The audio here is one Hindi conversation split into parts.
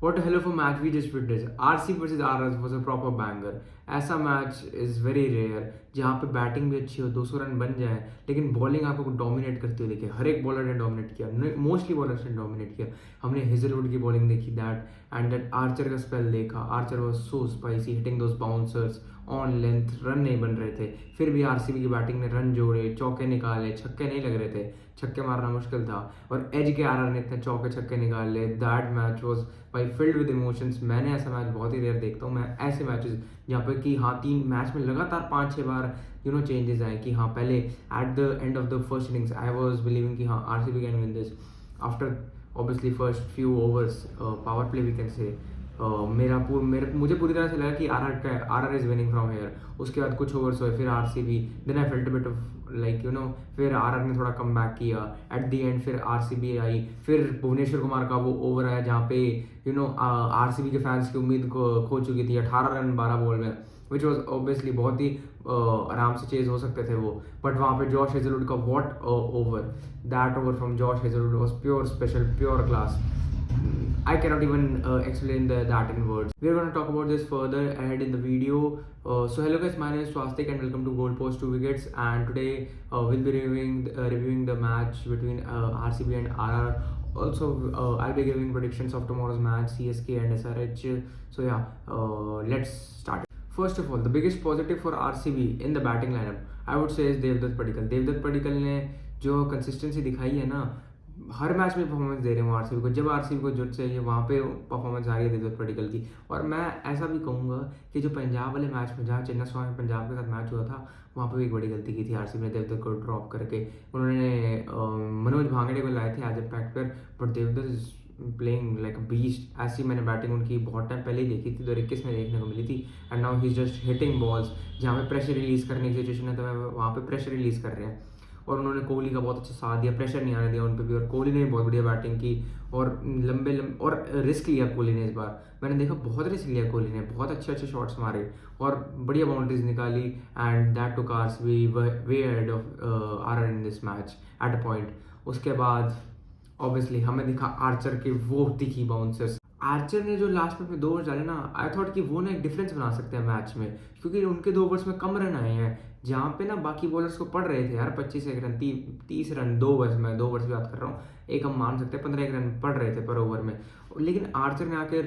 What a hell of a match we just witnessed. RC versus RS was a proper banger. ऐसा मैच इज़ वेरी रेयर जहाँ पे बैटिंग भी अच्छी हो, 200 रन बन जाए, लेकिन बॉलिंग आपको डोमिनेट करते हुए देखे. हर एक बॉलर ने डोमिनेट किया, मोस्टली बॉलर्स ने डोमिनेट किया. हमने हेजलवुड की बॉलिंग देखी, दैट आर्चर का स्पेल देखा. Archer was so spicy, hitting those bouncers on length. Run नहीं बन रहे थे, फिर भी आरसीबी की बैटिंग ने रन जोड़े, चौके निकाले, छक्के नहीं लग रहे थे, छक्के मारना मुश्किल था. और एज के आरआर ने इतने चौके छक्के निकाले. दैट मैच वाज भाई फिल्ड विद इमोशंस. मैंने ऐसा मैच बहुत ही रेयर देखता हूँ. मैं ऐसे मैचेस जहाँ पे कि हाँ 3 मैच में लगातार 5-6 बार चेंजेस आए कि हाँ पहले at the end of the first innings I was believing कि हाँ RCB can win this. After obviously first few overs power play we can say मुझे पूरी तरह से लगा कि R is winning from here. उसके बाद कुछ ओवर्स हुए, फिर RCB, then I felt bit of फिर आर ने थोड़ा कम बैक किया. एट दी एंड फिर आरसीबी आई, फिर भुवनेश्वर कुमार का वो ओवर आया जहाँ पे आरसीबी के फैंस की उम्मीद को खो चुकी थी. 18 रन 12 बॉल में, विच वॉज ऑब्वियसली बहुत ही आराम से चेज हो सकते थे वो. बट वहाँ पे जॉश हेजलवुड का what over, that over from Josh Hazlewood was pure special, pure class. I cannot even explain that in words. We are going to talk about this further ahead in the video. So hello guys, my name is Swastik and welcome to Gold Post 2 Wickets. And today we'll be reviewing the match between RCB and RR. Also, I'll be giving predictions of tomorrow's match, CSK and SRH. So yeah, let's start. First of all, the biggest positive for RCB in the batting lineup, I would say, is Devdutt Padikkal. Devdutt Padikkal ने जो consistency दिखाई है ना, हर मैच में परफॉर्मेंस दे रहे हैं वो आरसीबी को. जब आरसीबी को जो चाहिए वहाँ पे परफॉर्मेंस आ रही है देवदत्त पडिक्कल की. और मैं ऐसा भी कहूँगा कि जो पंजाब वाले मैच में जहाँ चेन्नई स्वामी पंजाब के साथ मैच हुआ था, वहाँ पे भी एक बड़ी गलती की थी आरसीबी ने देवदत्त को ड्रॉप करके. उन्होंने मनोज भांगड़े को लाए थे as a factor, but Devdutt is playing like a beast. ऐसी मैंने बैटिंग उनकी बहुत टाइम पहले ही देखी थी, 2021 में देखने को मिली थी. And now he is just hitting balls. जहाँ पे प्रेशर रिलीज करने की सिचुएशन है तो वहाँ पे प्रेशर रिलीज कर रहे हैं. और उन्होंने कोहली का बहुत अच्छा साथ दिया, प्रेशर नहीं आने दिया उन पर भी. और कोहली ने बहुत बढ़िया बैटिंग की और लंबे और रिस्क लिया कोहली ने. इस बार मैंने देखा बहुत रिस्क लिया कोहली ने, बहुत अच्छे शॉट्स मारे और बढ़िया बाउंड्रीज निकाली. And that took RCB way ahead of RR in this match at a point. उसके बाद ऑब्वियसली हमें दिखा आर्चर के वो तीखी बाउंसर्स. आर्चर ने जो लास्ट में 2 ओवर डाले ना, आई थॉट कि वो ना एक डिफरेंस बना सकते हैं मैच में, क्योंकि उनके 2 ओवर्स में कम रन आए हैं. जहाँ पे ना बाकी बॉलर्स को पड़ रहे थे यार 25 रन, 30 रन 2 ओवर्स में, 2 ओवर्स की बात कर रहा हूँ, एक हम मान सकते हैं 15 रन पड़ रहे थे पर ओवर में. लेकिन आर्चर ने आकर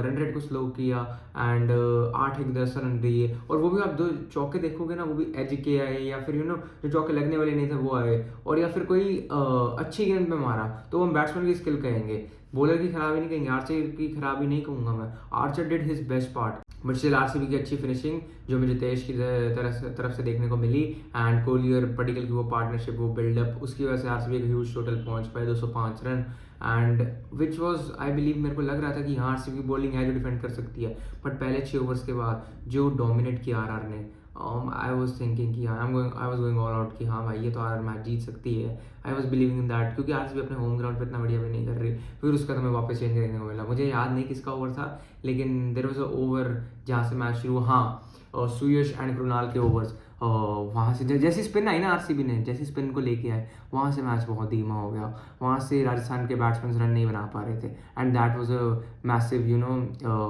रन रेट को स्लो किया एंड 8-10 रन दिए. और वो भी आप दो चौके देखोगे ना, वो भी एज के आए या फिर जो चौके लगने वाले नहीं थे वो आए. और या फिर कोई अच्छी गेंद पे मारा तो हम बैट्समैन की स्किल कहेंगे, बॉलर की खराबी नहीं कहेंगे, आर्चर की खराबी नहीं कहूँगा मैं. Archer did his best part. But still RCB की अच्छी फिनिशिंग जो मुझे तेज की तरफ से देखने को मिली. एंड कोहली और पडिक्कल की वो पार्टनरशिप, वो बिल्डअप, उसकी वजह से आरसीबी का ह्यूज टोटल पहुंच पाए 205 run. And which was I believe, मेरे को लग रहा था कि हाँ आरसीबी की बॉलिंग है जो डिफेंड कर सकती है. बट पहले 6 ओवर्स के बाद जो डोमिनेट किया आरआर ने, आई वॉज थिंकिंग कि I was going all out कि हाँ भाई ये तो आरआर मैच जीत सकती है. I was believing in that, क्योंकि आरसीबी अपने होम ग्राउंड पे इतना बढ़िया भी नहीं कर रही. फिर उसका तो हमें वापस चेंज देखने को मिला. मुझे याद नहीं किसका ओवर था, लेकिन देर वॉज अ ओवर जहाँ से मैच शुरू, हाँ सुयश एंड कृणाल के ओवर्स. वहाँ से जैसी स्पिन आई ना आरसीबी ने, जैसी स्पिन को लेके आए, वहाँ से मैच बहुत धीमा हो गया. वहाँ से राजस्थान के बैट्समैन रन नहीं बना पा रहे थे. And that was a massive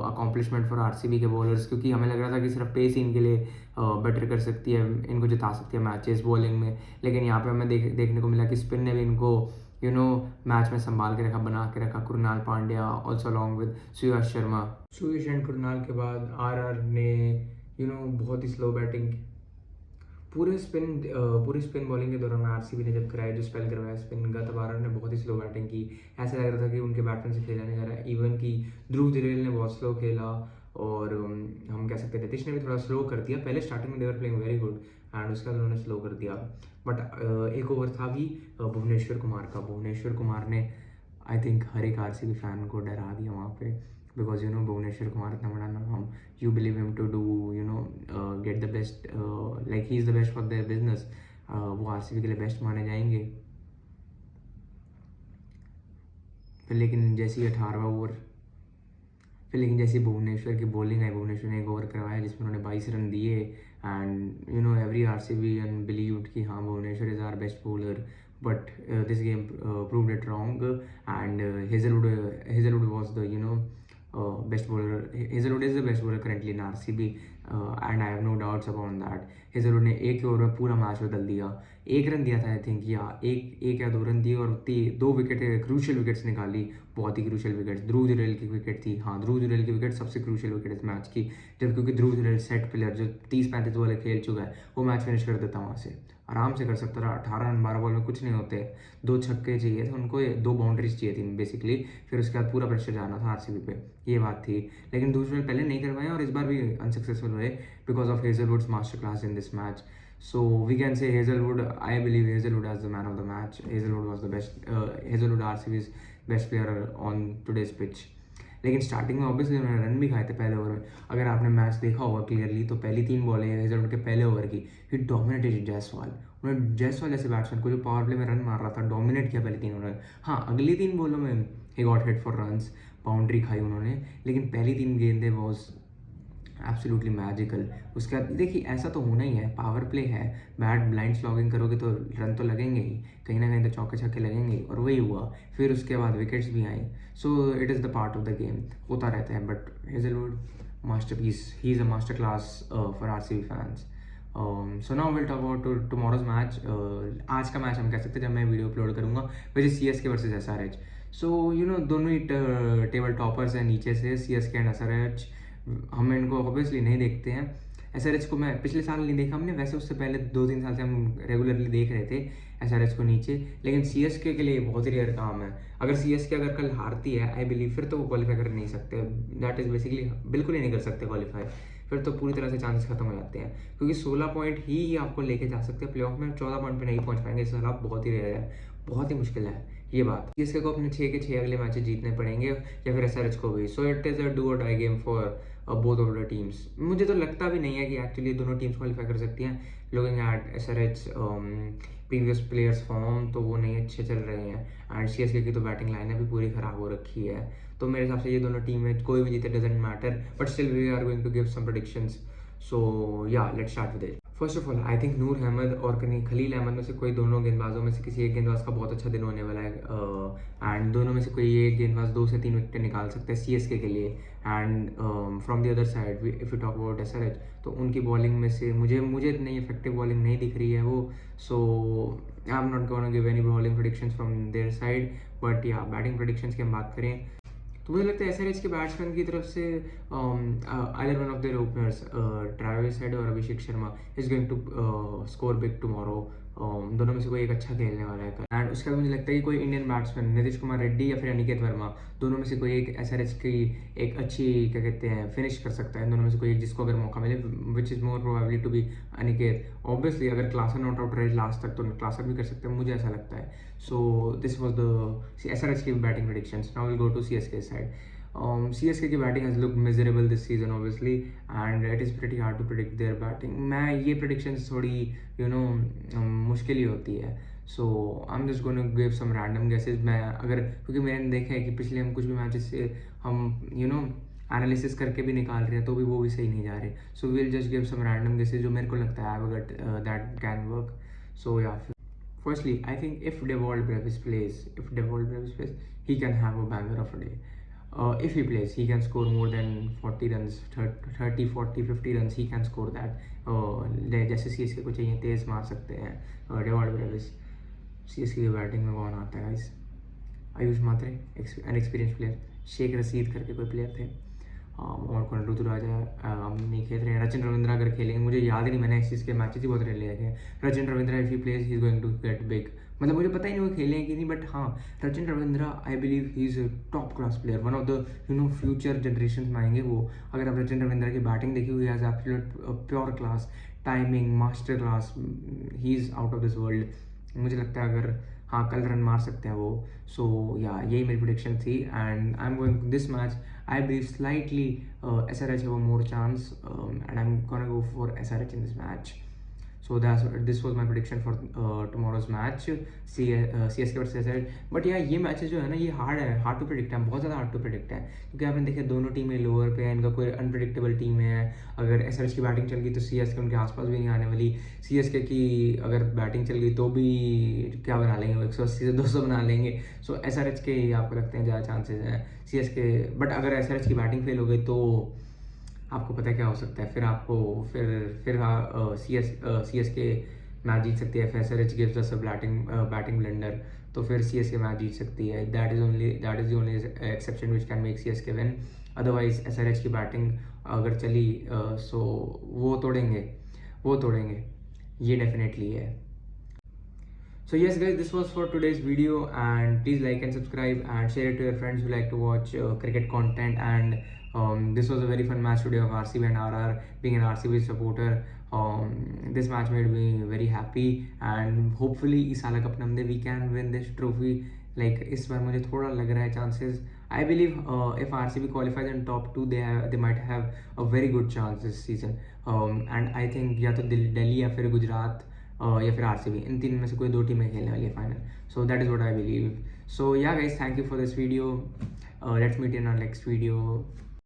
accomplishment for RCB के बॉलर्स, क्योंकि हमें लग रहा था कि सिर्फ पेस ही इनके लिए बेटर कर सकती है, इनको जिता सकती है मैचेस बॉलिंग में. लेकिन यहाँ पे हमें देखने को मिला कि स्पिन ने भी इनको मैच में संभाल के रखा, बना के रखा. Krunal Pandya also along with Suyash Sharma. Suyash and Krunal के बाद आरआर ने बहुत ही स्लो बैटिंग. पूरी स्पिन बॉलिंग के दौरान आरसीबी ने जब कराया, जो स्पेल करवाया स्पिन का, तब आरआर ने बहुत ही स्लो बैटिंग की. ऐसा लग रहा था कि उनके बैट्समैन से खेला नहीं जा रहा है. इवन कि ध्रुव जरेल ने बहुत स्लो खेला. और हम कह सकते हैं नीतीश ने भी थोड़ा स्लो कर दिया. पहले स्टार्टिंग में देवर प्लेइंग वेरी गुड एंड उसके बाद उन्होंने स्लो कर दिया. बट एक ओवर था भी भुवनेश्वर कुमार का. भुवनेश्वर कुमार ने आई थिंक हर एक आरसीबी फैन को डरा दिया वहाँ पे, बिकॉज भुवनेश्वर कुमार इतना बड़ा नाम, you believe him to do get the best, like he is the best for their business. वो आरसीबी के लिए बेस्ट माने जाएंगे. फिर लेकिन जैसे 18वां ओवर, फिर लेकिन जैसे भुवनेश्वर की बॉलिंग आई, भुवनेश्वर ने एक ओवर करवाया जिसमें उन्होंने 22 रन दिए. And every RCB and believed कि हाँ Bhuvneshwar is our best bowler. but this game proved it wrong. And Hazelwood was the best bowler. Hazelwood is the best bowler currently in RCB, and I have no doubts about that. Hazelwood ने एक ओवर में पूरा मैच बदल दिया. एक रन दिया था आई थिंक, या एक या 2 रन दिए और 2 विकेट क्रूशियल विकेट्स निकाली, बहुत ही क्रूशियल विकेट्स. ध्रुव जुरेल की विकेट थी. हाँ, ध्रुव जुरेल की विकेट सबसे क्रूशियल विकेट इस मैच की, जब क्योंकि ध्रुव जुरेल सेट प्लेयर जो 30-35 बॉल खेल चुका है, वो मैच फिनिश कर देता वहाँ से, आराम से कर सकता था. 18 रन 12 बॉल में कुछ नहीं होते. 2 छक्के चाहिए थे उनको, 2 बाउंड्रीज चाहिए थी बेसिकली. फिर उसके बाद पूरा प्रेशर जाना था आरसीबी पे, ये बात थी. लेकिन दूसरे पहले नहीं कर पाए और इस बार भी अनसक्सेसफुल हुए because of Hazlewood's master class in this match. So we can say Hazelwood, I believe Hazelwood as the man of the match. Hazelwood was the best, Hazelwood RCB's best player on today's pitch. लेकिन स्टार्टिंग में ऑब्वियसली उन्होंने रन भी खाए थे पहले ओवर में. अगर आपने मैच देखा होगा क्लियरली तो पहली 3 बॉलें हेजलवुड के पहले ओवर की, ही डोमिनेटेड जायसवाल. उन्होंने जायसवाल ऐसे बैट्समैन को जो पावर प्ले में रन मार रहा था, डोमिनेट किया पहली 3 ओवर. हाँ, अगली 3 बॉलों में he got hit for runs, boundary खाई उन्होंने, लेकिन पहली 3 गेंदें वॉज एब्सोल्युटली मैजिकल. उसके बाद देखिए ऐसा तो होना ही है, पावर प्ले है, बैट ब्लाइंड स्लॉगिंग करोगे तो रन तो लगेंगे ही, कहीं ना कहीं तो चौके छक्के लगेंगे ही, और वही हुआ. फिर उसके बाद विकेट्स भी आई. So it is the part of the game, होता रहता है. But Hazlewood masterpiece, he is a master class for RCB fans. So now will talk about tomorrow's match. आज का मैच हम कह सकते हैं जब मैं वीडियो अपलोड करूँगा, which is CSK versus SRH. So you know दोनों ही टेबल टॉपर्स हैं नीचे से, CSK एंड SRH. हम इनको ऑब्वियसली नहीं देखते हैं. SRH को मैं पिछले साल नहीं देखा हमने, वैसे उससे पहले 2-3 साल से हम रेगुलरली देख रहे थे SRH को नीचे. लेकिन CSK के लिए बहुत ही रेयर काम है. अगर CSK अगर कल हारती है, आई बिलीव, फिर तो वो क्वालिफाई कर नहीं सकते. दैट इज़ बेसिकली बिल्कुल ही नहीं कर सकते क्वालिफाई. फिर तो पूरी तरह से चांसेस खत्म हो जाते हैं, क्योंकि 16 पॉइंट ही आपको लेके जा सकते हैं प्ले ऑफ में. 14 पॉइंट पे नहीं पहुंच पाएंगे. इस साल आप बहुत ही रेयर है, बहुत ही मुश्किल है ये बात. CSK को अपने 6 के 6 अगले मैचेस जीतने पड़ेंगे, या फिर SRH को भी. So it is a do or die game for both of the teams. मुझे तो लगता भी नहीं है कि एक्चुअली दोनों टीम्स क्वालिफाई कर सकती हैं. Looking at SRH previous players form, तो वो नहीं अच्छे चल रहे हैं, एंड CSK की तो बैटिंग लाइन भी पूरी ख़राब हो रखी है. तो मेरे हिसाब से ये दोनों टीमें कोई भी जीते doesn't matter, but still we are going to give some predictions. So yeah let's start with it. First of all I think Noor Ahmed और खलील अहमद में से कोई दोनों गेंदबाजों में से किसी एक गेंदबाज का बहुत अच्छा दिन होने वाला है, एंड दोनों में से कोई एक गेंदबाज 2 से 3 विकेटें निकाल सकते हैं CSK के लिए. And from the other side if you talk about SRH, तो उनकी बॉलिंग में से मुझे इतनी इफेक्टिव बॉलिंग नहीं दिख रही है वो. So I am not gonna give any bowling predictions from their side, but yeah batting predictions की हम बात करें तो मुझे लगता है SRH के बैट्समैन की तरफ से either one of their openers, Travis Head और Abhishek Sharma, is going to score big tomorrow. दोनों में से कोई एक अच्छा खेलने वाला है. एंड उसके बाद मुझे लगता है कि कोई इंडियन बैट्समैन, नीतीश कुमार रेड्डी या फिर अनिकेत वर्मा, दोनों में से कोई एक SRH की एक अच्छी क्या कहते हैं फिनिश कर सकता है. दोनों में से कोई एक जिसको अगर मौका मिले, which is more probably to be Aniket. Obviously अगर क्लासन नॉट आउट रहे लास्ट तक तो क्लासन भी कर सकते हैं, मुझे ऐसा लगता है. So this was the SRH की batting predictions. Now will go to CSK side. CSK की batting has look miserable this season obviously, and it is pretty hard to predict their batting. मैं ये प्रेडिक्शंस थोड़ी मुश्किल ही होती है. So I am just going to give some random guesses. मैं अगर क्योंकि मैंने देखा है कि पिछले हम कुछ भी मैचेस से हम एनालिसिस करके भी निकाल रहे हैं तो भी वो भी सही नहीं जा रहे. So will just give some random guesses जो मेरे को लगता है दैट कैन वर्क. सो या firstly I think if Devold Brevis plays, he can have a banger of a day. If he plays, he can score more than 40 runs, 30, 40, 50 runs, he can score that. जैसे CSK को चाहिए तेज़ मार सकते हैं. Dewald Brevis. CSK की बैटिंग में कौन आता है guys? Ayush Mhatre, an experience player. Shaikh Rasheed करके कोई प्लेयर थे, और कौन, ऋतुराजा हम नहीं खेल रहे हैं. रचिन रविंद्रा अगर खेलेंगे, मुझे याद ही नहीं, मैंने इस के मैचेस ही बहुत रेयर ले रखे हैं. Rachin Ravindra if he plays he is going to get big. मतलब मुझे पता ही नहीं वो खेले हैं कि नहीं, बट हाँ Rachin Ravindra I believe he is a top class player, one of the future generation में आएंगे वो. अगर आप रचिन रविंद्रा की बैटिंग देखी हुई as absolute pure class, timing master class, he is out of this world. मुझे लगता है अगर हाँ कल रन मार सकते हैं वो. सो या यही मेरी प्रेडिक्शन थी, and I am going this match I believe slightly SRH have a more chance, and I'm gonna go for SRH in this match. So this was my prediction for tomorrow's match, CSK versus SRH. But यार ये मैचेस जो है ना, ये हार्ड टू प्रिडिक्ट है, बहुत ज़्यादा हार्ड टू प्रिडिक्ट है, क्योंकि आपने देखा दोनों टीमें लोअर पे हैं, इनका कोई अनप्रिडिक्टेबल टीम है. अगर SRH की बैटिंग चल गई तो CSK उनके आसपास भी नहीं आने वाली. CSK की अगर बैटिंग चल गई तो भी क्या बना लेंगे, 180 से 200 बना लेंगे. सो SRH के आपको लगते हैं ज़्यादा चांसेस हैं. CSK, बट अगर SRH की बैटिंग फेल हो गई तो आपको पता है क्या हो सकता है. फिर आपको फिर CSK मैच जीत सकती है. SRH गिव्स अस अ बैटिंग ब्लंडर, तो फिर CSK मैच जीत सकती है. That is the only exception which can make CSK win. Otherwise SRH की बैटिंग अगर चली सो वो तोड़ेंगे, ये डेफिनेटली है. So yes guys, this was for today's video, and please like and subscribe and share it to your friends who like to watch cricket content. And this was a very fun match today of RCB and RR. Being an RCB supporter, this match made me very happy, and hopefully इस साल cup नमदे we can win this trophy. Like इस बार मुझे थोड़ा लग रहा है chances. I believe if RCB qualifies in top 2, they might have a very good chance this season. And I think या तो दिल्ली या फिर गुजरात या फिर RCB, इन तीन में से कोई दो टीमें खेलने वाली है final. So that is what I believe. So yeah guys, thank you for this video. Let's meet in our next video.